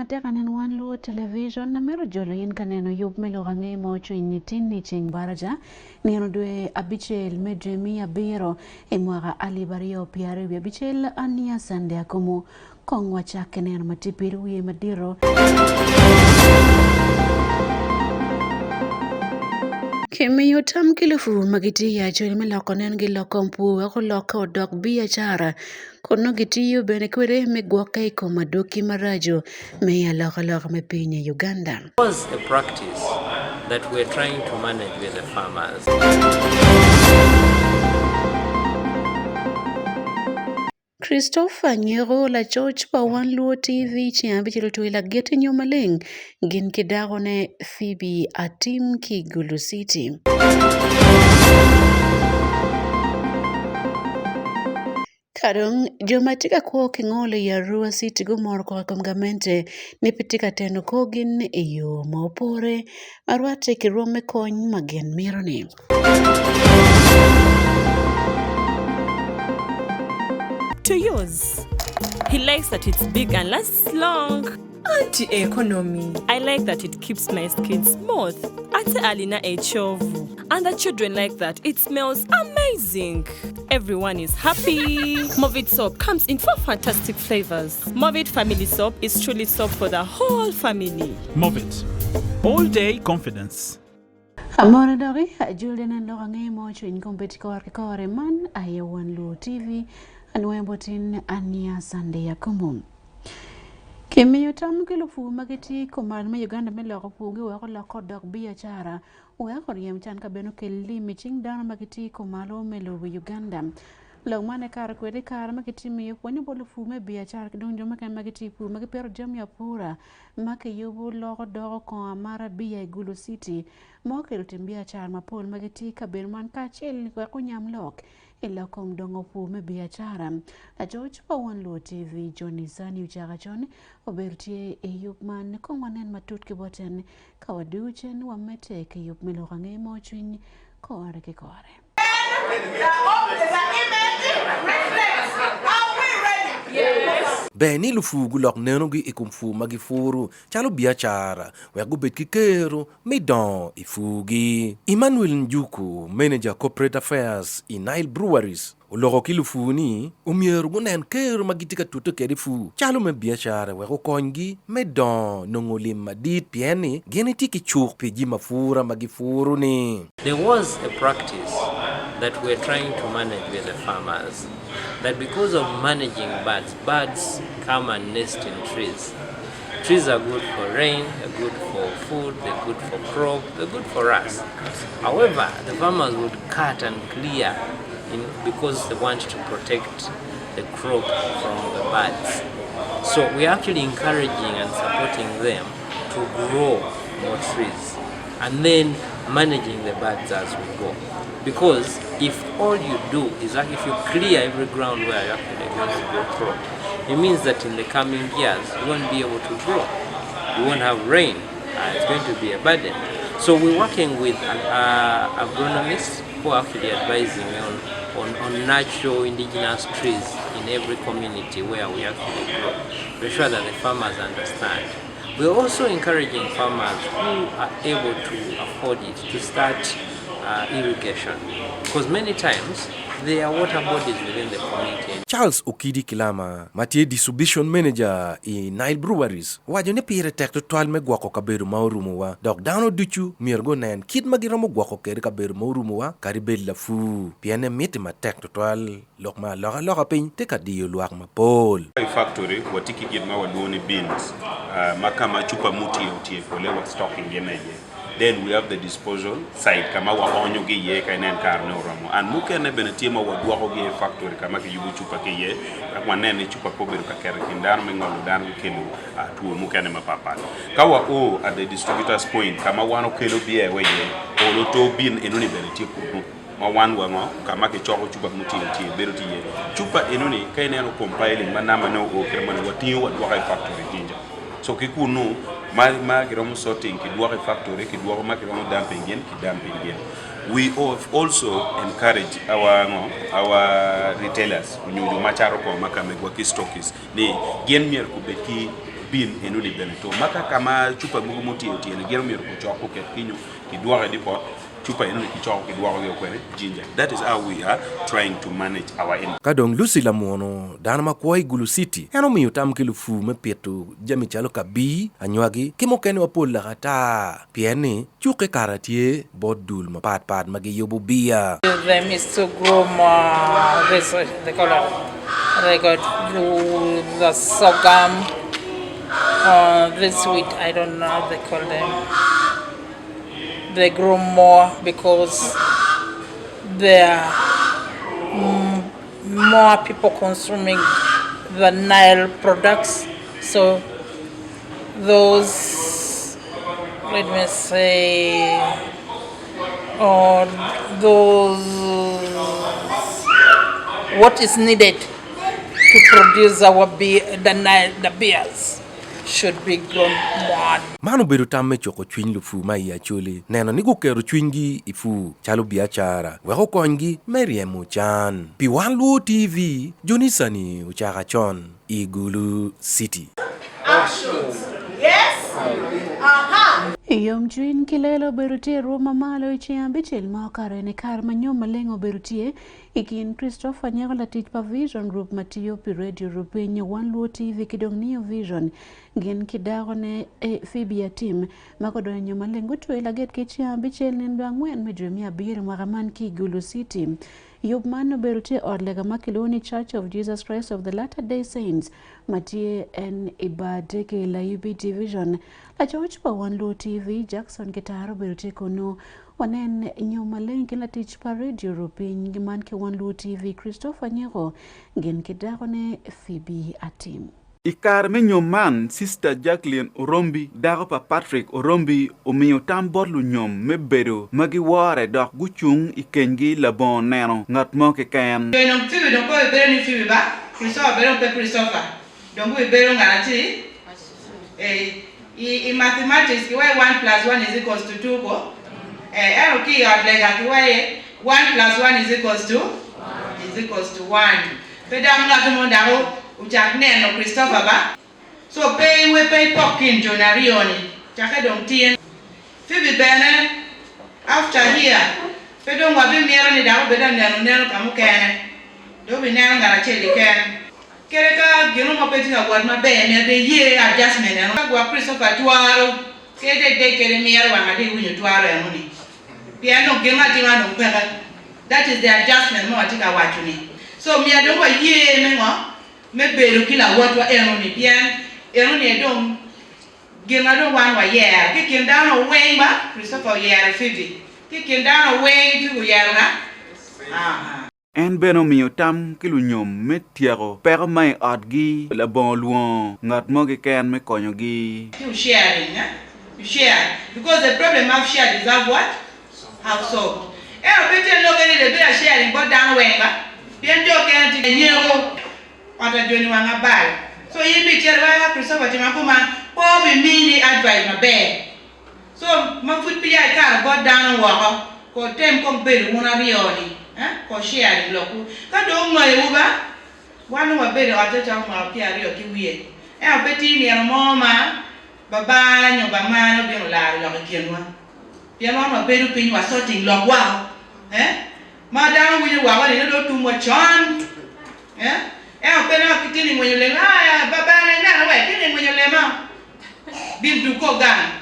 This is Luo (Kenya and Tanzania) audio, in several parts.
mate kanen Wan Luo television na mero jolo yin kaneno yub melo gange mo chini tini ching baraja nino dwe abichel medremi abiro imwaga alibario piare abichel ania sande Akumu kongwa chake neno matipiru ye madiro Kemiyo tam kilufu magiti ya choni meloko nen giloko mpu wako loko dok biashara kono gitiyo bene kwere megwaka iko madoki marajo meya loko mepinye Uganda. It was a practice that we're trying to manage with the farmers. Christopher Nyero la George pa Wan Luo TV chiambi chilo tuila gete nyomaleng gin kidagone Phoebe Atim Kigulu City. Karong jomatika kwa kingole ya Rua City gumoro kwa kamgamente nipitika teno kogin iyo maupore marwate kirome kony magen mironi. To use. He likes that it's big and lasts long. Anti-economy. I like that it keeps my skin smooth. Ate alina echovu. And the children like that. It smells amazing. Everyone is happy. Movit soap comes in 4 fantastic flavors. Movit family soap is truly soap for the whole family. Movit. All day confidence. Amore dori, Julian and Lorange mocho in competitor man, aye Wan Luo TV, and Wembotin Ania Sunday Akumu. Kemiyo tam kilufu magiti komal me Uganda me loko pugi wako loko dok biashara wako riem chan kabeno kelli miching dana magiti komalo melo Uganda. Long mane kar kwede kar magiti miyo kwenye bolu fume biashara kidong joma kan magiti pu magipero jami ya pura make yubu loko doko kwa amara biya Igulu City moke rutim biashara mapol magiti kabeno man kachel ni kwa kunyam lok ila kumdongo pume biashara la George pa Wan Luo TV Johnny Zani ujaga John obertie eyukman kongwanen matut kiboten kawaduchen wamete kiyuk milorange mochwin kore kikore. Beni lufugu lok neno gi ikumfu magifuru chalo biachara wego bet kikero medon ifugi. Emmanuel Njuku, manager corporate affairs in Nile Breweries, ulogo kilufu ni umieru gunen kero magitika tuto kerifu chalo me biachara wego kongi medon nongolim madit pieni genetiki chuk piji mafura magifuru ni. There was a practice that we're trying to manage with the farmers. That because of managing birds come and nest in trees. Trees are good for rain, they're good for food, they're good for crop, they're good for us. However, the farmers would cut and clear because they want to protect the crop from the birds. So we're actually encouraging and supporting them to grow more trees and then managing the birds as we go. Because if all you do is that if you clear every ground where you're actually going to grow crop, it means that in the coming years you won't be able to grow. You won't have rain. It's going to be a burden. So we're working with agronomists who are actually advising on natural indigenous trees in every community where we actually grow. We're sure that the farmers understand. We're also encouraging farmers who are able to afford it to start irrigation, because many times there are water bodies within the community. Charles Okidi Kilama, Mathieu distribution manager in Nile Breweries, wajone pire tekto twal me gwako kaberu maurumuwa, dok dano duchu mirgo nen kid magiramo gwako keri kaberu maurumuwa karibel la fu, piane miti ma tekto twal lokma loka piny teka diyo luak mapol. Factory watiki gidma waduoni beans, makama chupa muti yotie pole wa stocking yeneje. Then we have the disposal side kama wa onyo gi ye kanen karne oromo and muke ne benetima wa duoko gi factory kama ki yubu chupa ke ye akwa ne chupa ko beru ka kere kindar me ngolo dan kelu atuo muke ne mapapa kawa o at the distributors point kama wano kelo bie we ye olo to bin enuni beneti ko ma wan wango kama ke choko chupa muti ti beru ti ye chupa enuni kaine no compiling manama no o kremano wati wa duoko factory jinja so kikunu ma kiromo sorting ki duoko factory ki duoko ma kiromo dumping gen. We also encourage our retailers kunyuju macharo ko makamegwa ki stockists ni gen mier kubeki bin enuni beneto maka kama chupa mugo muti oti ene gero miro kuchoko ke kinyo kidware di pot chupa enuni kichoko kidwaro yo kwene ginger. That is how we are trying to manage our income. Kadong Lucy Lamono dana makwai Gulu City eno miyo tam kilu fu me pieto jami chalo kabi anywagi kimo kene wapol la kata pieni chuke karatie bodul mapat magi yobu bia. Them is to grow more research, they got the sorghum, this wheat, I don't know how they call them. They grow more because there are more people consuming the Nile products. So those, let me say, what is needed to produce our beer, the beers should be grown more. Manu beru tamme choko chwiny lufu ma iya chuli neno ni gukero chwinygi ifu chalo biachara weko konygi meriemo chan pi Wan Luo TV Jonisani uchaka chon Igulu City. Yom chuin kilelo berutie ruma malo ichiambi chil maokare ni kar manyom malengo berutie ikin Christopher Nyagola tich pa Vision Group matiyo pi Radio Rupinyo Wan Luo TV kidong niyo Vision gin kidago ne Phoebe ya team makodo nyo malengo tuwe laget kichiambi chil nendo angwen medremi abiri mwakaman ki Igulu City. Yob mano berutie odlega makiloni Church of Jesus Christ of the Latter-day Saints matie en ibadeke la UB Division la church pa Wan Luo TV Jackson Kitaro berutie kono wanen nyoma lengi la tich pa Radio Rupin giman ke Wan Luo TV Christopher Nyego gen kidago ne Phoebe atim. Ikar menyo man Sister Jacqueline Orombi dago pa Patrick Orombi umiyo tam borlu nyom mebedo magi ware dok guchung ikengi labon neno ngat mo ke ken. Donc tu veux donc beru ni Phoebe ba Christopher beru pe Christopher donc we beru ngati in mathematics kiwe 1 plus 1 is equals to 2 ko ero ki odlega kiwe 1 plus 1 is equals to 1 pedam ngatu mo dago uchak neno Christopher ba so pay we pay pokin jonarioni chake dong tien Phoebe bene after here pedong wabi miero ni dago bedan neno kamu kene do bi neno ngara cheli kene kere ka gino mo peti na wad ma be me be ye adjustment neno ka gwa Christopher twaro kede de kere miero wa ngadi winyo twaro eno ni piano gino ati wa no pega that is the adjustment mo atika watu ni so mi adong wa ye me ngo me beru kila watu wa eno ni pian eno ni dong gino dong wan wa ye ki kin down away ba Christopher ye Phoebe ki kin down away tu ye na En beno miyo tam kilu nyom metiago pero mai adgi la bon luon ngat mo ke ken me konyo gi. You sharing, you share because the problem of sharing is have what? Have solved. Bete no gani de be sharing but down wenga. Bien jo ke anti nyego ata joni wanga bal. So yimbi cherwa Christopher timakuma po bi mini advice ma be. So ma fut pi ya ka but down wa ko tem kom be wona rioni. Ko share bloku ka do ngoy uba wanu wa bere atata ma pia rio ki wie beti ni mama baba nyo ba ma no bi la lo ki kenwa pia mama beru pin wa sorting lo wa ma dan wi wa wa ni do tu mo chon pena kitini mo yule baba na wa kitini mo yule ma bi du ko gan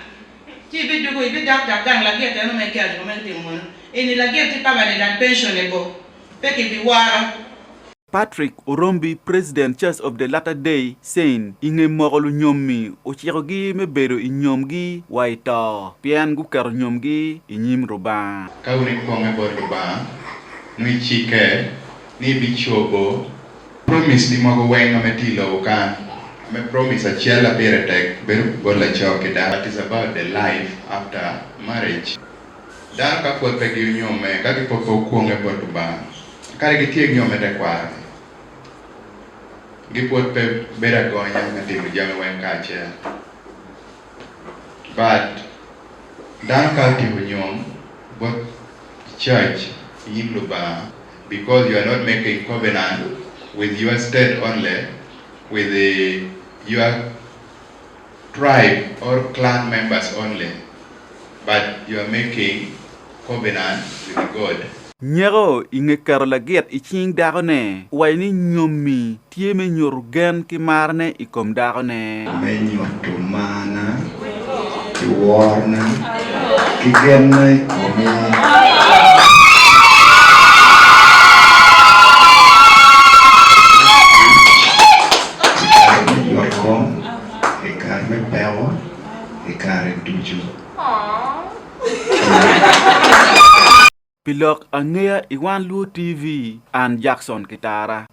ti bi du ko bi dak gan la gete no me kia do me ti mo ini lagi ti permanent and pensionable peki biwara. Patrick Orombi, President Church of the Latter-day Saints, inge mogolu nyomi ochirogi mebero inyomgi waita pian gukero nyomgi inyim roba kauni konge bor roba nui chike ni bichobo promise di mago wenga metilo kan me promise a chiela bere tek beru bola choke that is about the life after marriage. Dan ka po pe gi nyome ka ki po ko nge po to ba ka gi tie nyome te kwa gi po pe bera go nya ngati mu jame wen ka che but dan ka ti nyom but church yimlo ba because you are not making covenant with your state only with your tribe or clan members only, but you are making covenant with God. Nyero inge karolagiat iching dagone waini nyomi tieme nyorugan ki marne ikom dagone Menyo tumana ki warna ki genne komi Yorkom ikarme pewo ikare tuju. Pilok angea Wan Luo TV and Jackson Kitara.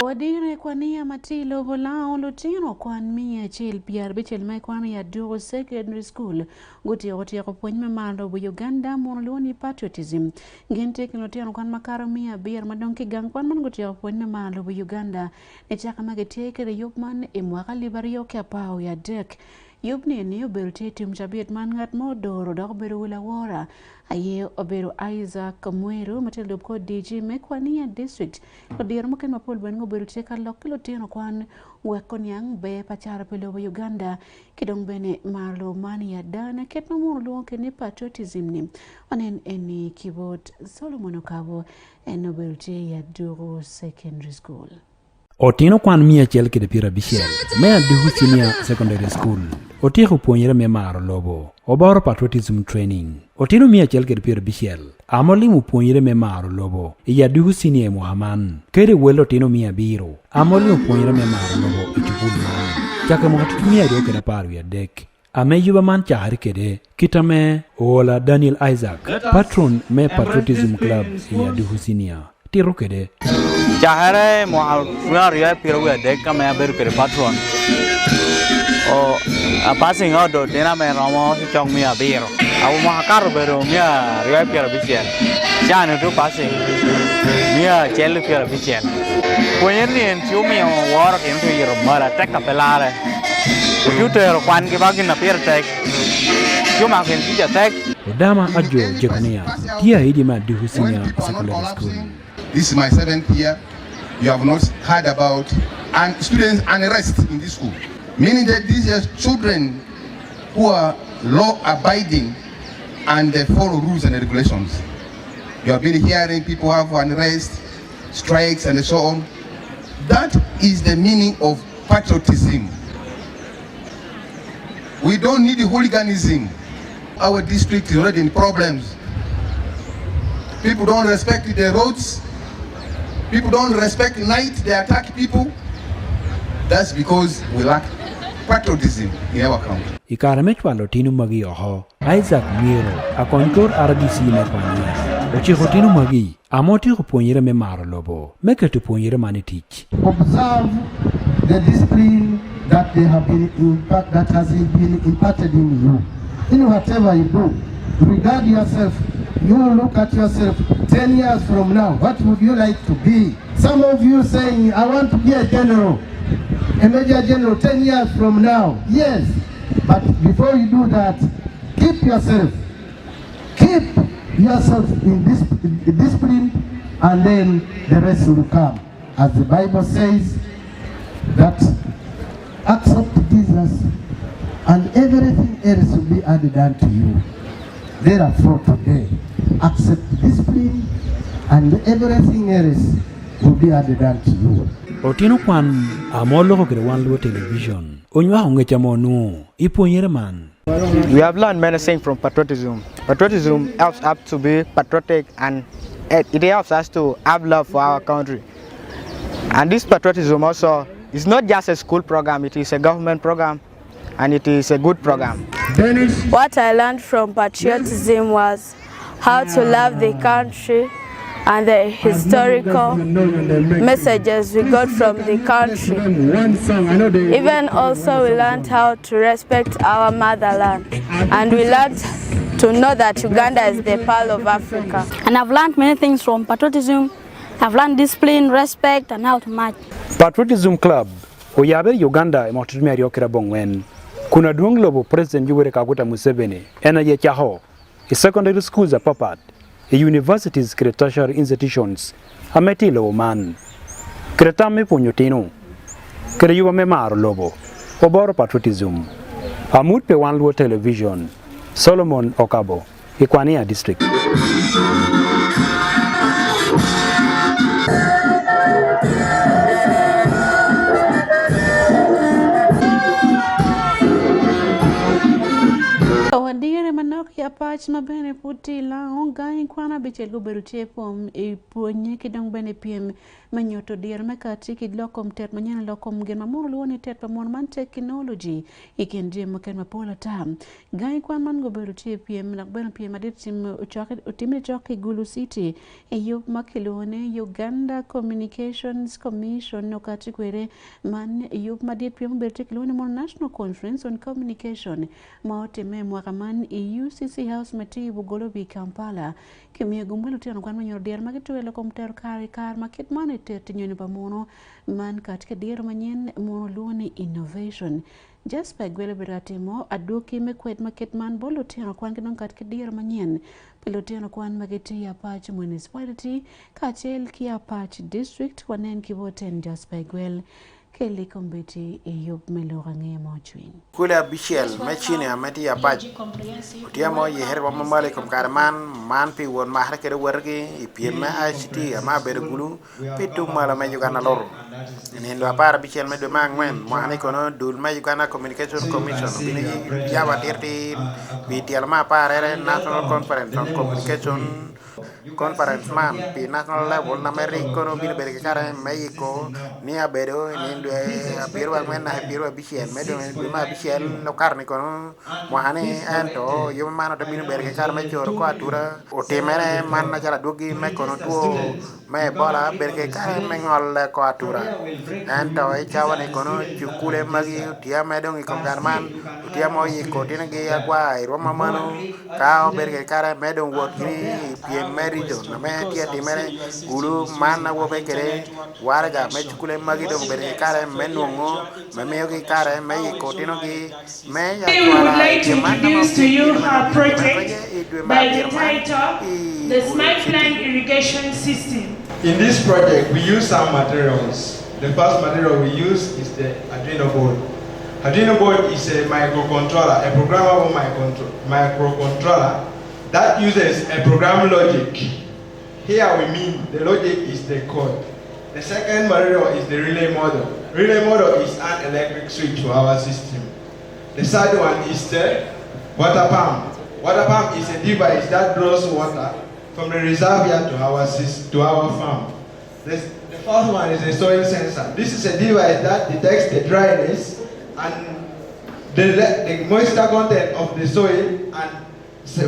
Wadire kwania matilo volao lutino kwan mia chil pier bichel mai kwan ya Duro Secondary School guti ko puonj mamalo bu Uganda monoloni patriotism gente kinotino kwan makaro mia bier madonki gang kwan man guti ko puonj mamalo bu Uganda ne chaka mageteke de yupman e mwaka libario ke pao ya dek yubni ni obelte tim chabet man ngat modoro dok beru wila wora aye oberu Isaac Mweru matelo ko DG mekwania district odir moken mapol ben oberu cheka lokilo tino kwan wekon yang be pachara pelo Uganda kidong bene marlo mani ya dana ketno monolo ke ni patriotism ni onen eni keyboard Solomon Okabo en oberu ya Duro Secondary School. Otino kwan mia chel kede pira bishel mea Dihu Senior Secondary School otieko puonjere me maro lobo obaro patriotism training otino mia chel kede pira bishel amolimu puonjere me maro lobo iya Dihu Senior Muhammad kede welo tino mia biro amolimu puonjere me maro lobo ichukulu man chaka mwatu mia dio kede paru ya dek ame yuba man chahari kede kitame ola Daniel Isaac patron me patriotism club iya Dihu Senior tiro kede Jahare mohal funar ya piruwe deka me beru kere patron o passing out do tena me romo chong mi abiro au mahakar beru mia ya piru bisian janu tu passing mia chelu piru bisian punya ni en chumi war ke tu yero mara tek kapelare tu te ro kwan ke bagin na piru tek cuma ken tija tek Dama ajo jekania tia hidi ma Dihu Senior Secondary School. This is my 7th year. You have not heard about students unrest in this school. Meaning that these are children who are law-abiding and they follow rules and regulations. You have been hearing people have unrest, strikes and so on. That is the meaning of patriotism. We don't need hooliganism. Our district is already in problems. People don't respect the roads. People don't respect night, they attack people. That's because we lack patriotism in our country. Ikaremechwa lotinu magi oho, Isaac Mweru, a contour RDC mekwania. Ochi hotinu magi, amoti kuponyere me maro lobo, meke tu ponyere mani teach. Observe the discipline that they have been that has been imparted in you. In whatever you do, regard yourself. You look at yourself 10 years from now, what would you like to be? Some of you saying, I want to be a general, a major general 10 years from now. Yes, but before you do that, keep yourself in this discipline, and then the rest will come. As the Bible says, that accept Jesus and everything else will be added unto you. Therefore today, accept discipline and everything else will be added unto you. Otino kwan amolo ko kere Wan Luo television. Onywa hongecha monu iponyere man. We have learned many things from patriotism. Patriotism helps us to be patriotic and it helps us to have love for our country. And this patriotism also is not just a school program, it is a government program and it is a good program. What I learned from patriotism was how to love the country and the historical messages we got from the country. Even also we learned how to respect our motherland, and we learned to know that Uganda is the pearl of Africa. And I've learned many things from patriotism. I've learned discipline, respect, and how to march. Patriotism Club oyabe Uganda emotumia riokera bongwen. Kuna duong lobo President Yoweri Kaguta Museveni ena ye chaho. A secondary schools are papat. A universities kere tertiary institutions. Ameti lo man. Kretame punyotino. Kereyuwa me maro lobo. Oboro patriotism. Amut pe Wan Luo television. Solomon Okabo. Ikwania district. Kawadire manok ya pach mabene puti la ongai kwana bichel go berutie pom e ponye kidong bene piem manyoto dir mekati kidlokom tet manyana lokom gen mamoro luoni tet pamon man technology ikenje moken mapola tam gai kwan man go berutie piem nak bene piem adit tim utimne choki Gulu City e yo makelone Uganda Communications Commission no kati kwere man yo madit piem berutie kelone mon National Conference on Communication maote memo Kaman UCC House Mati Bugolobi Kampala Kimia Gumbulu Tiano Kwan Manyor Dear Magatuela Comter Kar Market Monitor Tinyoni Bamono Man Katka Dear Manyan Monoloni Innovation Jasper Gwele Beratimo Adoki Mekwet Market Man Bolo Tiano Kwan Kinon Katka Dear Manyan Pelotiano Kwan Magati Apach Municipality Kachel Kia Apach District Wanen Kivoten Jasper Gwele Kelly Kombeti Eyup Melorange Mochwin. Kula Bichel, Machine, Amati Apach. Utiamo, Yeherba Mamalikum Karaman, Manpi, one Maharaka Worgi, Ipima ICT, Ama Bergulu, Pitu Malamayugana Loro. And in the Apara Bichel made the man when Mohanikono, Dul Mayugana Communication Commission, Yava Dirty, Vitialma Pare, National Conference on Communication. Conference man pi national level na America bil berkara Mexico ni abero ni biro almen na biro bichel medo ma bichel no carne kono mohane anto yo mano to bin berkara me chor ko atura o temere man na jara dogi me kono tuo me bola berkara me ngol ko atura anto e chawane kono chukule magi tia medo ngi kongarman tia mo yi ko tingi agwa ro mamano ka berkara medo wotri pi merido na me tia dimere gulu mana wo bekere warga me chukule magido bere kare menungo me meyogi kare me kotino gi me ya would like to introduce to you her project by the title The Smart Plant Irrigation System. In this project we use some materials. The first material we use is the Arduino board. Arduino board is a microcontroller, a programmable microcontroller that uses a program logic. Here we mean the logic is the code. The second material is the relay model. Relay model is an electric switch to our system. The third one is the water pump. Water pump is a device that draws water from the reservoir to our farm. The fourth one is the soil sensor. This is a device that detects the dryness and the moisture content of the soil and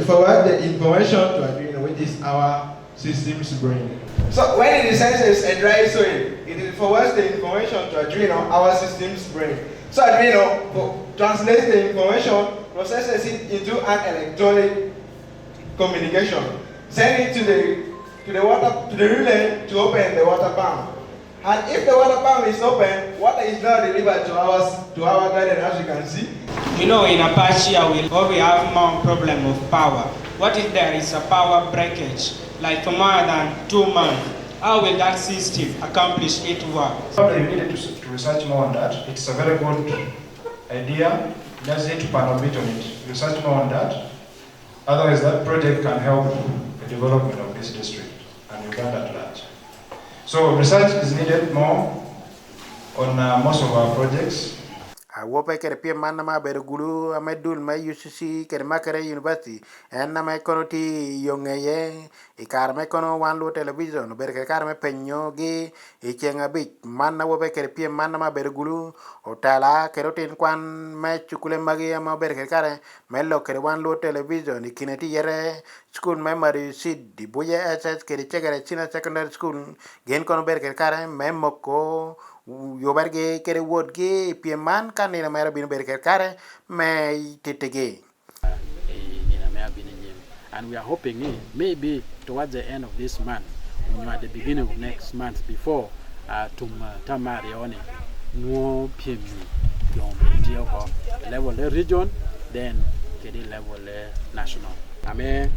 forward the information to Arduino, which is our system's brain. So when it senses a dry soil, it forwards the information to Arduino, our system's brain. So Arduino translates the information, processes it into an electronic communication, send it to the relay to open the water pump. And if the water pump is open, water is now delivered to our garden, as you can see. You know, in Apache, we have more problem of power. What if there is a power breakage, like for more than 2 months? How will that system accomplish its work? You needed to research more on that. It's a very good idea. Just need to pan a bit on it. Research more on that. Otherwise, that project can help the development of this district and Uganda at large. So research is needed more on most of our projects. Wope kere pia mana ma bere gulu amedul ma UCC kere makere university en na me kono ti yongeye ikar me kono Wan Luo television bere kar me penyo gi ichenga bit mana wope kere pia mana ma bere gulu otala kero tin kwan me chukule magi ma bere kare me lo kere Wan Luo television ikineti yere school memory seed di boye SS kere chegere China secondary school gen kono bere kare me moko yobarge kere wodge pieman kanina mera bin berker kare me titege and we are hoping maybe towards the end of this month or at the beginning of next month before tamari on no PMU level region then kedi level national ame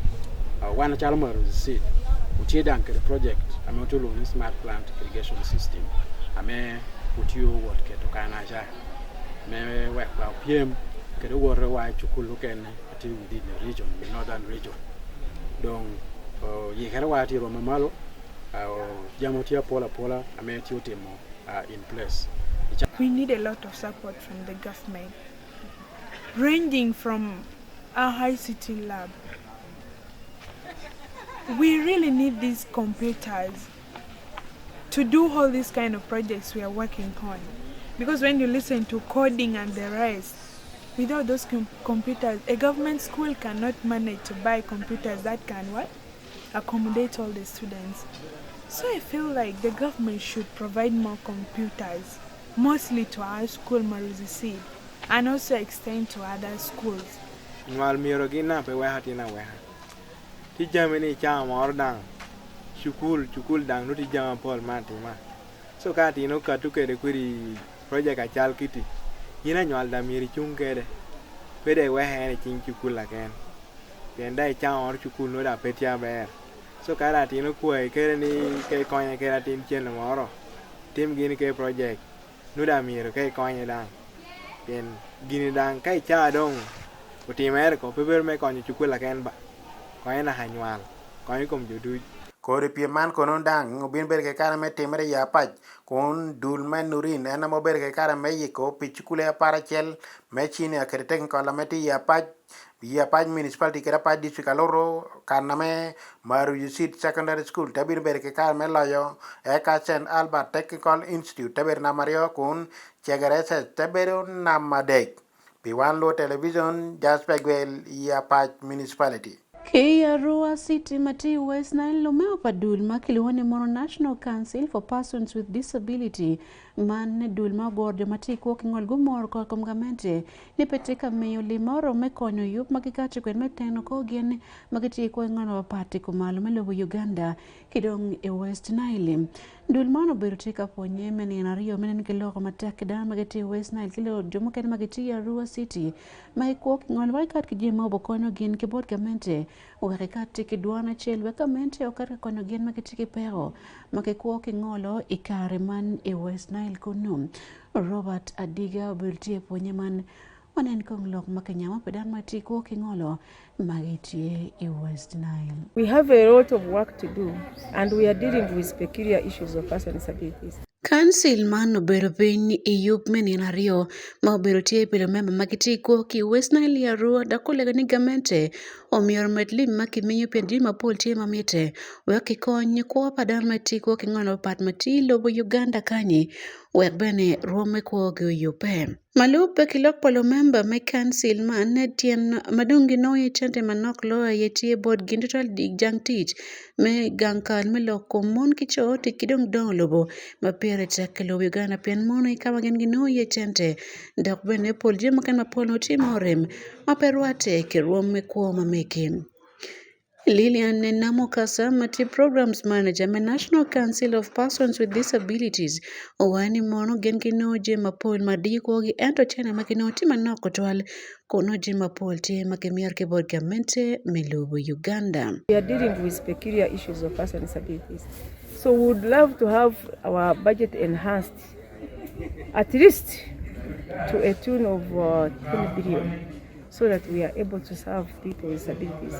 one chalmar seed uchi dan kere project ame to lo smart plant irrigation system ame utio wot ke to kana ja me wek ba piem ke do wor wa chukulu ken ati within the region, the northern region. Donc ye kere wa ti ro mamalo jamotia pola ame ti utimo in place. We need a lot of support from the government, ranging from our ICT lab. We really need these computers to do all these kind of projects we are working on. Because when you listen to coding and the rest, without those computers, a government school cannot manage to buy computers that can accommodate all the students. So I feel like the government should provide more computers, mostly to our school, Maruzi Seed, and also extend to other schools. Nwal miro gina pe weha tina weha. Ti Germany cha mor dang. Chukul dang no ti jama Paul Matima. So ka ti no ka tu ke de kuri project a chal kiti. Yina nwal da miri chung ke de. Pe de weha ne chin chukul la ken. Pen dai cha or chukul no da petia ber. So ka ra ti no kuai ke ni ke konya ke ra tin chen moro. Tim gini ke project. No da miro ke konya dang. Pen gini dang kai cha dong. Utimer ko peber me konya chukul la ken ba. Konya na hanyual. Konya kom judu. Kori pieman konon dang ngobin ber ke kara me temere ya paj kon dul men nurin ena mo ber ke kara me yiko pichukule para chel me chini akere ko la meti ya paj municipality kera paj district aloro kana me Maru Yusit Secondary School tabir ber ke kara me loyo eka St Albert Technical Institute tabir na mario kon chegerese tabero na madek Wan Luo television jaspegwel ya paj municipality. Kia Rua City Mati West Nile Lomeo Padul Makiliwani Mono National Council for Persons with Disability Man Dulma Gordo Mati Walking Ol Gumor Komgamente Nipetika Mayo Limoro Mekonyo Yup Makikachi Kwen Meteno Kogen Magati Kwengono Party Kumalo Melo Uganda Kidong e West Nile Dulmano Birutika Ponye Meni Nario Menen Kiloko Matakida Magati West Nile Kilo Jomoken Magati ya Rua City Mike Walking Ol Waikat Kijimo Bokono Gin Kibot Gamente Wakati kidwana chel wekamente okara kono gen makitiki pero makikuo kingolo ikariman e West Nile kunum Robert Adiga Bultie Ponyeman wanen konglok makanyama pedan matikuo kingolo magitie e West Nile. We have a lot of work to do and we are dealing with peculiar issues of persons with disabilities. Council man obero piny iyup meni nario ma obero tie pilo member makiti ko ki West Nile ya ruo da kolega ni gamente o mior medlim makimiyo pendi mapol tie mamite weki konye ko padan mati ko kingono pat mati lobo Uganda kanye wek bene rome ko ge yupe malupe kilok polo member me council man ne tien madungi no ye chente manok lo ye tie board gindital dig jang teach me gankal me lo komon kicho tikidong don lobo mapere tekelo Uganda pien mono ikama gen gino ye chente dak bene pol jema kan mapol no timorem maperwate ke rome ko mameke Lilian Namokasa Mati Programs Manager me National Council of Persons with Disabilities owani mono gen kino jema pol madiko gi ento chena makino tima noko twal kono jema pol te makemiar ke bod gamente melubu Uganda. We are dealing with peculiar issues of persons with disabilities. So we would love to have our budget enhanced at least to a tune of 10 billion. So that we are able to serve people with disabilities.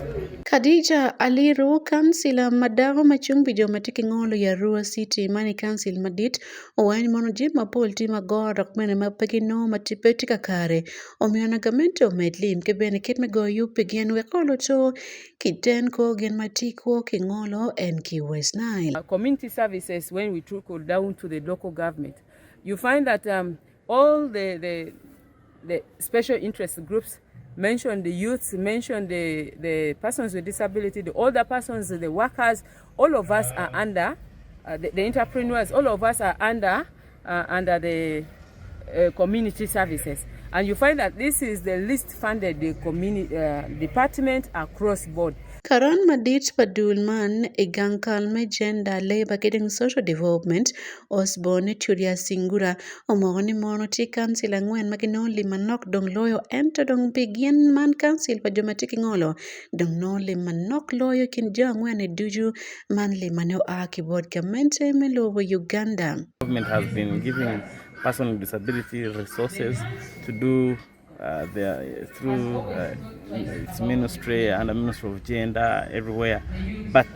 Khadija Aliru Councilor Madago Machungbi Jomatiki Ngolo ya Rua City Mani Council Madit owani mono jima pol tima god akmene mapegi no matipetika kare omiona gamente omedlim kebene kitme go yupi gen wekolo to kiten ko gen matiko kingolo and ki West Nile. Community services, when we trickle down to the local government, you find that all the special interest groups mention the youths, mention the persons with disability, the older persons, the workers, all of us are under, the entrepreneurs, all of us are under the community services. And you find that this is the least funded the community department across board. Karan Madit Padulman, Egankalme Gender Labor Getting Social Development, Osborne Turia Singura, Omoni Monoti Council Angwen Maginoli Manok Dong Loyo Enter Dong Begin Man Council Pajomatiki Ngolo, Dong Noli Manok Loyo Kinjo Angwen Duju Manli Mano Akibod Gamente Melo Uganda. Government has been giving persons with disability resources to do through its ministry and the Ministry of Gender everywhere, but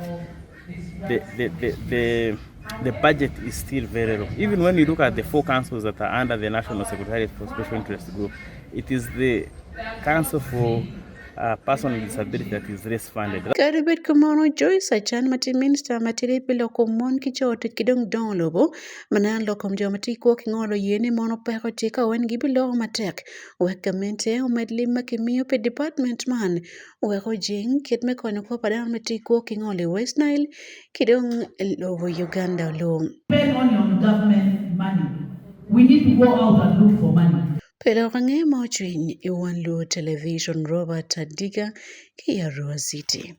the budget is still very low. Even when you look at the 4 councils that are under the National Secretariat for Special Interest Group, it is the Council for Person with Disability that is less funded. Karibet Kumano Joyce Achan Mati Minister Matiri Pilokomon Kichot Kidong Don Lobo, Manan Locom Jomati Walking Olo Yeni Mono Perotica when Gibilo Matek, Wekamente, Medli Makimio Pe Department Man, Wero Jing, Kitmekono Padan Mati Walking Oli West Nile, Kidong over Uganda Low. Depend on your government money. We need to go out and look for money. Pelorange Martin, Wan Luo Television, Robert Adiga, Kiarua City.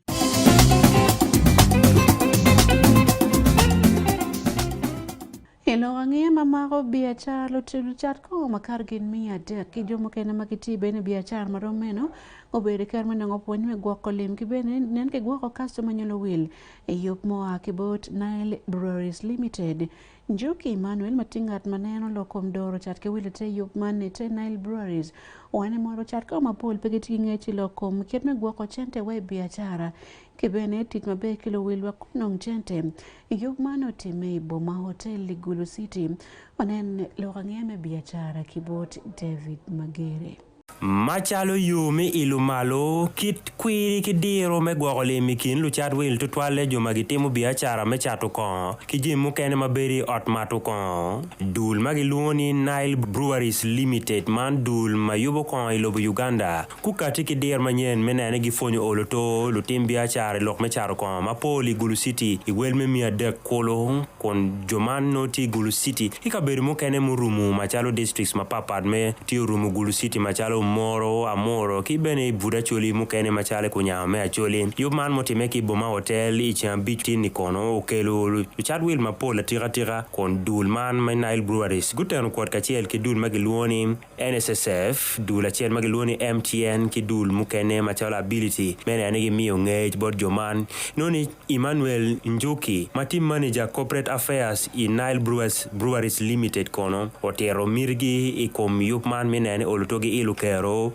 Ilorange mamaro biachar luchat ko makargin miya de kijomo kena makiti bene biachar maromeno obere kerme nango poni me gwako lim kibene nen ke gwako customer nyolo will eyop mo akibot Nile Breweries Limited. Njoki Emmanuel matingat maneno lokom doro chat ke wilete yop manete Nile Breweries wane moro chat ko mapol pegeti ngechi lokom ketme gwako chente we biachara kibene tit mabe kilo wilwa kunong chente yop mano time boma hotel Ligulu City wanen lorangeme biachara kibot David Magere. Machalo yume ilumalo kit kwiri kidiro me gwogole mikin luchat wil tutwale joma gitimo biachara me chato ko kijimu kene maberi otmato ko dul magiluoni Nile Breweries Limited man dul mayubo ko ilobo Uganda kukati kidir manyen menene gifonyo oloto lutim biachara lok me chato ko mapoli Gulu City iwelme mia de kolo kon joman noti Gulu City ikaberi mo kene murumu machalo districts mapapad me tiurumu Gulu City machalo moro amoro kibene buda choli mukene machale kunya me acholi yuman motimeki boma hotel icham biti nikono okelo chadwil mapola tira kon dulman Nile Breweries guten kwat kachiel ki dul magiluoni NSSF dul achiel magiluoni MTN ki dul mukene machala ability mene anigi miyo ngej bod joman noni Emmanuel Njoki matim manager corporate affairs in Nile Breweries Limited kono otero mirgi ikom yupman mene olutogi iluke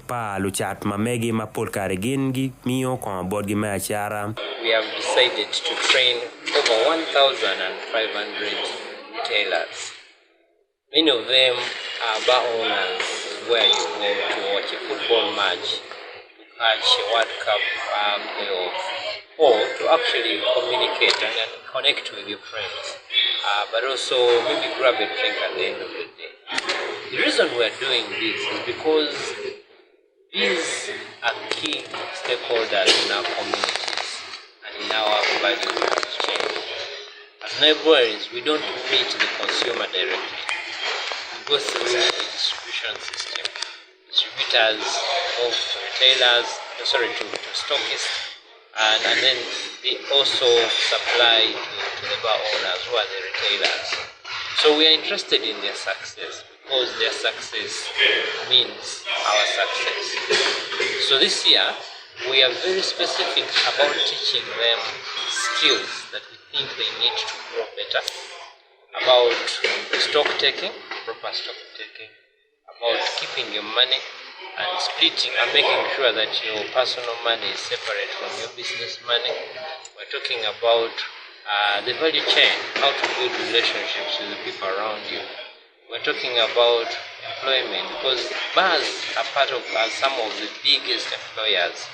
pa luchat mamegi mapolkare gingi miyo kwa board gi machara. We have decided to train over 1,500 retailers. Many of them are bar owners where you go to watch a football match, to catch a World Cup playoff, or to actually communicate and connect with your friends, but also maybe grab a drink at the end of the day. The reason we are doing this is because these are key stakeholders in our communities and in our value exchange. As neighbors, we don't meet the consumer directly. We go through a distribution system. Distributors move to retailers, to stockists, and then they also supply to the bar owners who are the retailers. So we are interested in their success because their success means our success. So this year, we are very specific about teaching them skills that we think they need to grow better, about stock taking, proper stock taking, about keeping your money and splitting and making sure that your personal money is separate from your business money. We're talking about the value chain, how to build relationships with the people around you. We're talking about employment because bars are part of some of the biggest employers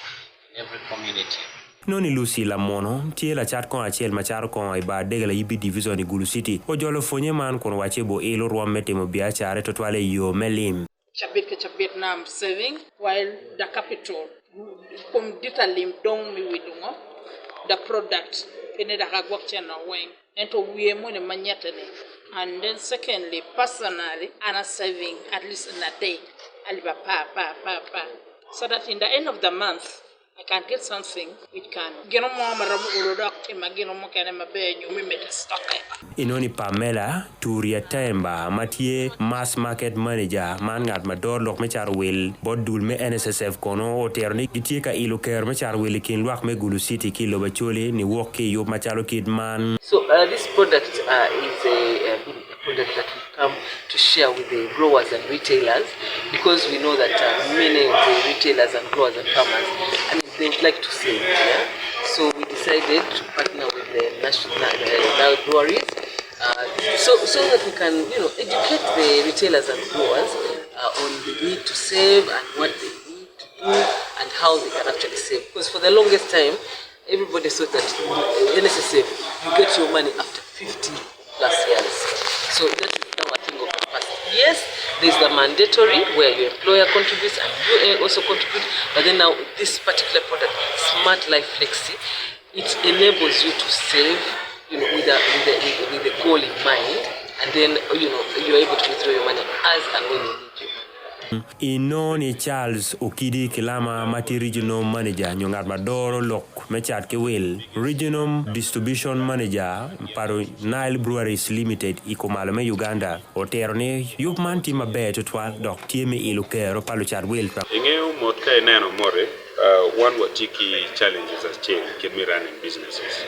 in every community. Noni Lucy Lamono, tiela chat kon achiel macharo kon iba degala ibi division ni Gulu City. Ojolo fonye man kon wachebo ilo ruwa metemo biachare totwale yo melim. Chabit nam saving while the capital kum dita lim dong mi widungo the product ene da gagwak chena weng ento wiye mo ne manyatene. And then secondly, personally, I'm saving at least in a day. So that in the end of the month, I can get something which can get on more product in my genomo can you may stock. Inoni Pamela Turia Temba Matie Mass Market Manager Mangat Mador Lok Mechar Will Bodul me NSSF Kono Oterni Gitika Iloker Mechar Will Kin Lwak me Gulu City Kilo Bachole Ni Woki Yop Machalo Kidman. So this product is a product that we come to share with the growers and retailers, because we know that many of the retailers and growers and farmers, they would like to save. Yeah? So we decided to partner with the national breweries, so that we can, educate the retailers and growers on the need to save and what they need to do and how they can actually save. Because for the longest time, everybody thought that NSSF, you get your money after 50 plus years. So that is now a thing of the past. Yes, there's the mandatory where your employer contributes and you also contribute, but then now this particular product, Smart Life Flexi, it enables you to save, with the goal in mind, and then you're able to withdraw your money as and when you need it. Inoni Charles Okidi Kilama Mati Regional Manager Nyongat Madoro Lok Mechat Kewil Regional Distribution Manager Paro Nile Breweries Limited Ikomalome Uganda Oterone Yupmanti Mabe to Twa Dok Tieme Ilukero Paluchar Will Ingeo Motka Nano More one watiki challenges as chain can be running businesses.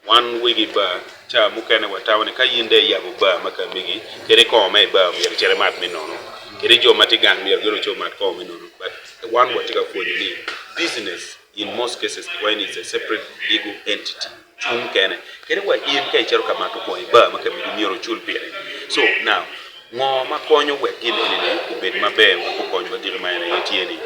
One wigi ba cha mukane watawane kayinde ya ba makamigi kere ko me ba mi chere mat me nono kere jo matigan mi gero jo mat ko me nono. But one watika for the business in most cases when it's a separate legal entity kene wa yin kai chero kama to ko ba makamigi mi ro chul pere. So now ngo makonyo we gin ne kubed mabe ko konyo diri mayene yetieni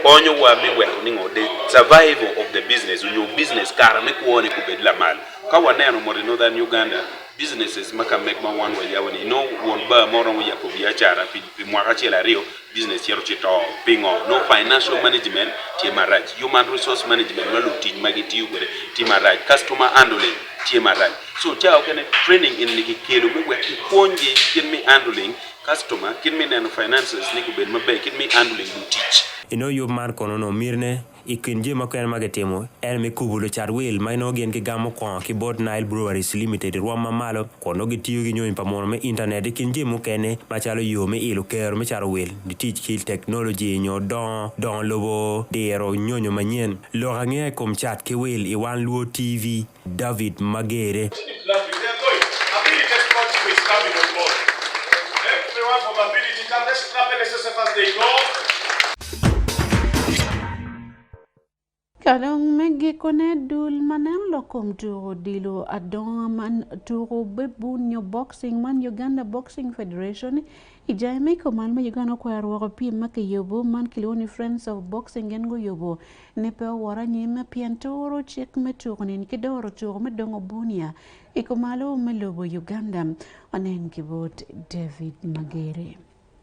konyo wa me we ni ngo the survival of the business your business kara me ko ne kubed la mal ka waneno mo northern Uganda businesses maka make ma one way yawni won ba mo ron ya ko biashara pi mwaka chela rio business yero chito pingo no financial management ti maraj human resource management no lutin magiti ugore ti maraj customer handling ti maraj. So tell can training in the kilo me we konji kin me handling customer kin me nano finances ni ko ben mabe kin me handling do teach ino man kono no mirne ikinje makwen magetemo me kubulo charwil maino gen ke gamo ko ki Bot Nile Breweries Limited rwama malo kono gitiyo gi nyoy pamono me internet kinje mukene machalo yo me ilo kero me charwil di teach kill technology nyo don lobo dero nyonyo manyen lo range kom chat ke wil i Wan Luo TV David Magere. Kalong megi kone dul manen lokom turo dilo adon man turo bebunyo boxing man Uganda Boxing Federation ijaime ko man Uganda kwa ruwa pi make yobo man kiloni Friends of Boxing gengo yobo nepe wara nyime piantoro chek meturo nin kidoro turo medongo bunia ikomalo melobo Uganda onen kibot David Magere.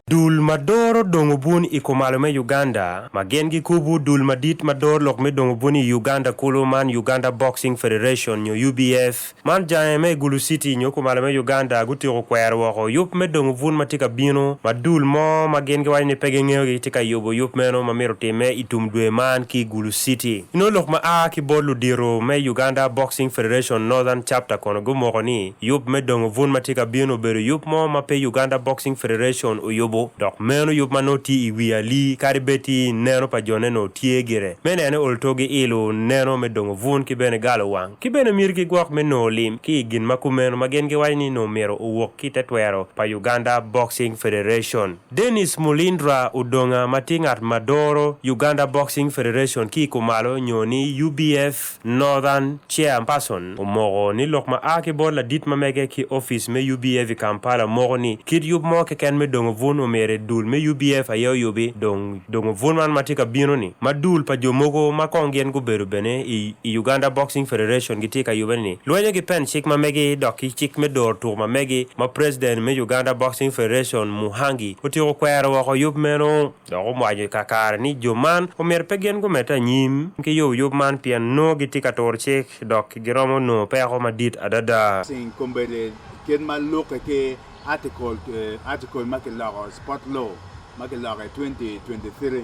Dul Madoro Dongobun ikomalome Uganda magengi kubu dul madit mador lok me dongobuni Uganda kulo man Uganda Boxing Federation nyo UBF man jaeme Gulu City nyo kumalome Uganda gutiro kwero wako yup me dongobun matika bino madul mo magengi wani pege ngeo tika yobo yup meno mamero teme itumdwe man ki Gulu City ino lok ma ki bolu diro me Uganda Boxing Federation Northern Chapter kono gumoko ni yup me dongobun matika bino beru yup mo mape Uganda Boxing Federation uyobo dok meno yup manoti iwiali karibeti neno pa jone no tiegire menene oltogi ilo neno me dongo vun ki bene galo wang ki bene mirgi gwak me no lim ki gin makumeno magen ge wayni no mero uwok ki tetwero pa Uganda Boxing Federation. Dennis Mulindra udonga matingat madoro Uganda Boxing Federation ki kumalo nyoni UBF Northern Chairperson umogo ni lokma aki bola ditma mege ki office me UBF Kampala mogo ni kid yup mo ke ken me dongo vun mere dul me UBF ayo yobe dong vunman matika bino ni madul pa jomogo makongen go beru bene i Uganda Boxing Federation gitika yubeni loye gi pen chik ma megi doki chik me dor tu ma megi ma president me Uganda Boxing Federation Muhangi otiro kwero wako yub meno do mo aje kakar ni joman o mer pegen go meta nyim ke yub man pian no gitika tor chik dok giromo no pe ko madit adada sing kombele ken man look ke article market law spot law market law 2023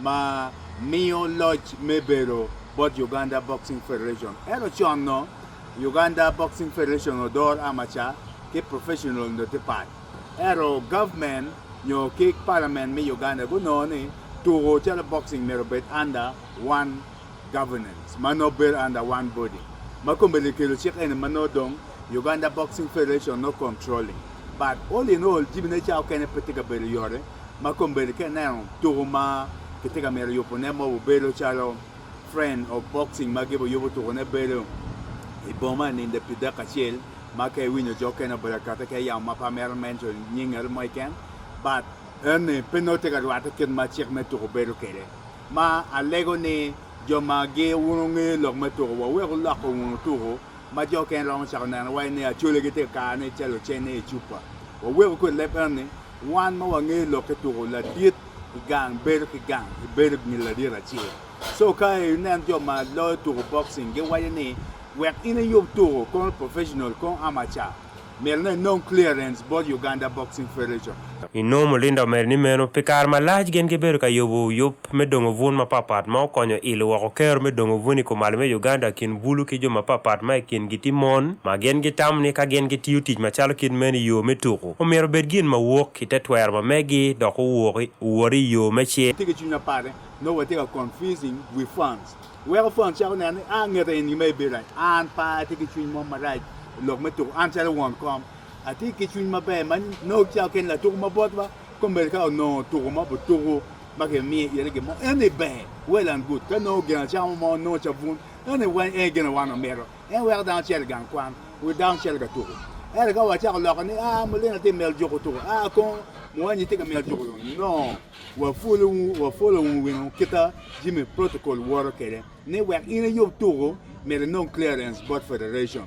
ma Mio Lodge Mebero but Uganda Boxing Federation. Ero chonno Uganda Boxing Federation odor amateur ke professional no te pat. Ero government nyo ke parliament me Uganda go noni to chala boxing merobet under one governance. Mano bear under one body. Makombele kelo check en manodong Uganda Boxing Federation no controlling. But all in all, jibine chao kene petika beri yore. Makombele kene to ma ketika mere yoponemo ubelo chalo friend of boxing magebo yobo to ne belo. Iboma ni de pida kachel make winyo joke na barakata ke ya mapa mer mention nyingel moiken. But ene penote ka wata ken ma check me to belo kere. Ma alego ni jo mage wunge lok me to wa we la ko wunu to ma jo ken long sa na wa ne a chule gete ka ne chelo chene chupa. Wa we ko le ene wan ma wa nge lok to la dit gang ber ki gang ber ni la dira chi. So kai nan jo ma lo to boxing ge wa ne we in a yob to kon professional kon amateur. Merna non clearance but Uganda Boxing Federation. Inomo linda mer ni meno pikar malaj gen ke beru ka yobu yup me dongo vun ma papat ma konyo ilu wako ker me dongo vuni ko malme Uganda kin bulu ki jo ma papat ma kin giti mon ma gen gitam ni ka gen giti utij ma chalo kin meni yo me tuku o mero bed gin ma wok kita twer ma megi doko wori yo me che tiki chunya pare no we take confusing with funds where funds chalo na angere ni me be right an pa tiki chunya mo marai lok me tuku an chalo won kom ati kichun ma be man no chao ken la tu ma bot ba kombe ka no tu ma bo tu ma ke mi yele ke mo ene be well and good ka no gan chao mo no cha bun ene wan e gen wan mero en we down chel gan kwan we down chel ga tu e ga wa cha lo ka ni mo le na te mel joko tu ko mo ni te ka mel joko no wa follow we no kita jimi protocol woro kere ne we ine yo tu me no clearance but federation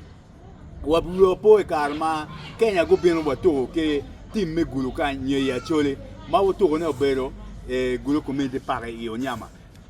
wabulopo karma Kenya go bino wato ke team me gulu kan nye ya chole ma wato ne obero gulu community pare iyo nyama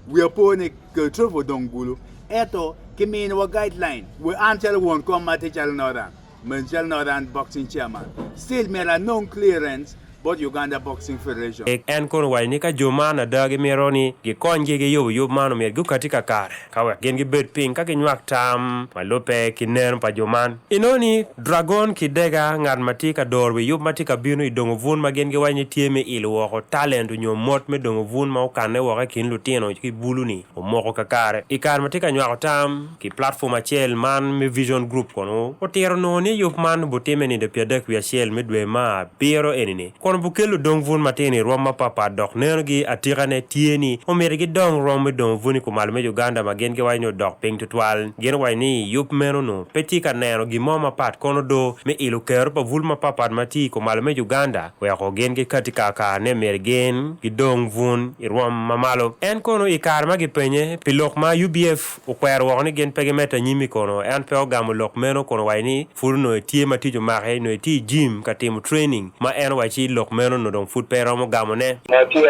we opo ne ke trovo don gulu eto ke me wa guideline we antel won come mate chal northern boxing chairman still me la non clearance but Uganda Boxing Federation. En kono wai ni ka jomana dagi meroni gi konje ge yo mano mer gu katika kare kawe gen gi bed ping ka nyak tam malope kiner pa joman inoni dragon kidega ngad matika dorwe yo matika bino idongo vun ma gen gi wani tieme ilwo ko talent nyo mot me dongo vun ma ukane wa kin lutino ki buluni o moko ka kare ikar matika nyak tam ki platform achel man me vision group kono o tero no ni yo man boteme ni de piadek wi achel medwe ma biro enini kono bukelu dong vun mateni roma papa dok nergi atirane tieni o mergi dong roma dong vuni ko malme Uganda magen ge wayno dok ping tutwal gen wayni yup meno no peti ka nero gi moma pat kono do me ilu ker pa vulma papa mati ko malme Uganda we ko gen ge katika ka ne mergen gi dong vun rom mamalo en kono ikar magi penye pilok ma UBF o kwer woni gen pege meta nyimi kono en pe ogamo lok meno kono wayni furno tie matijo mare no ti gym ka tim training ma en wachi lok meno no don foot pero mo gamone ati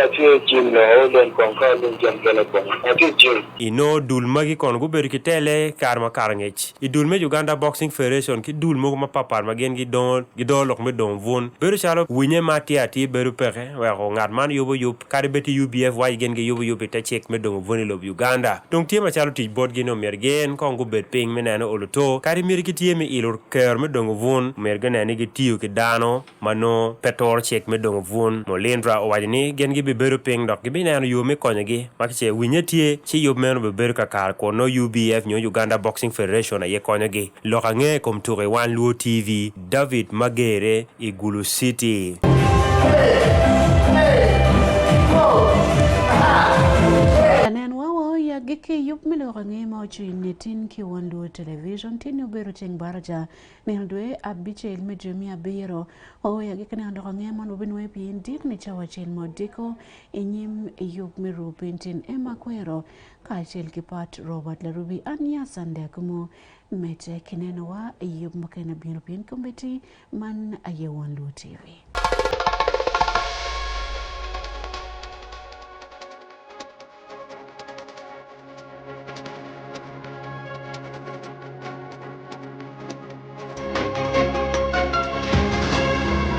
gym no odon konkalo jam telefon ati gym ino dul magi kon go ber ki tele karma karngech I dul me Uganda Boxing Federation ki dul mo ma papar ma gen gi don lok me don vun beru chalo winye mati ati beru pere wa ko ngat man yobo yup karibeti UBF wa gen gi yobo yup ta check me don vun lo Uganda donc tie ma chalo ti bot gi no mergen kon go ber ping me nano oloto kari mir ki tie me ilor ker me don vun mergen ne gi tiyo ki dano mano petor check me dongo vun mo lendra o wajini gen gi be beru ping dok gi binano yo me konyo gi makche winyetie chi yo meno be beru kakar ko no UBF nyo Uganda Boxing Federation ye konyo gi loka nge kom toure Wan Luo TV David Magere Igulu City Gike yup milo rangi mauchi netin ki Wan Luo television tini ubero cheng baraja nildwe abiche ilme jumia biro o ya gike ne rangi man ubinwe pi indik ni chawa chen modiko inyim yup miru pintin ema kwero ka chel kipat Robert Larubi anya sande Akumu mete kineno wa yup makena biro pin kumbeti man aye Wan Luo TV.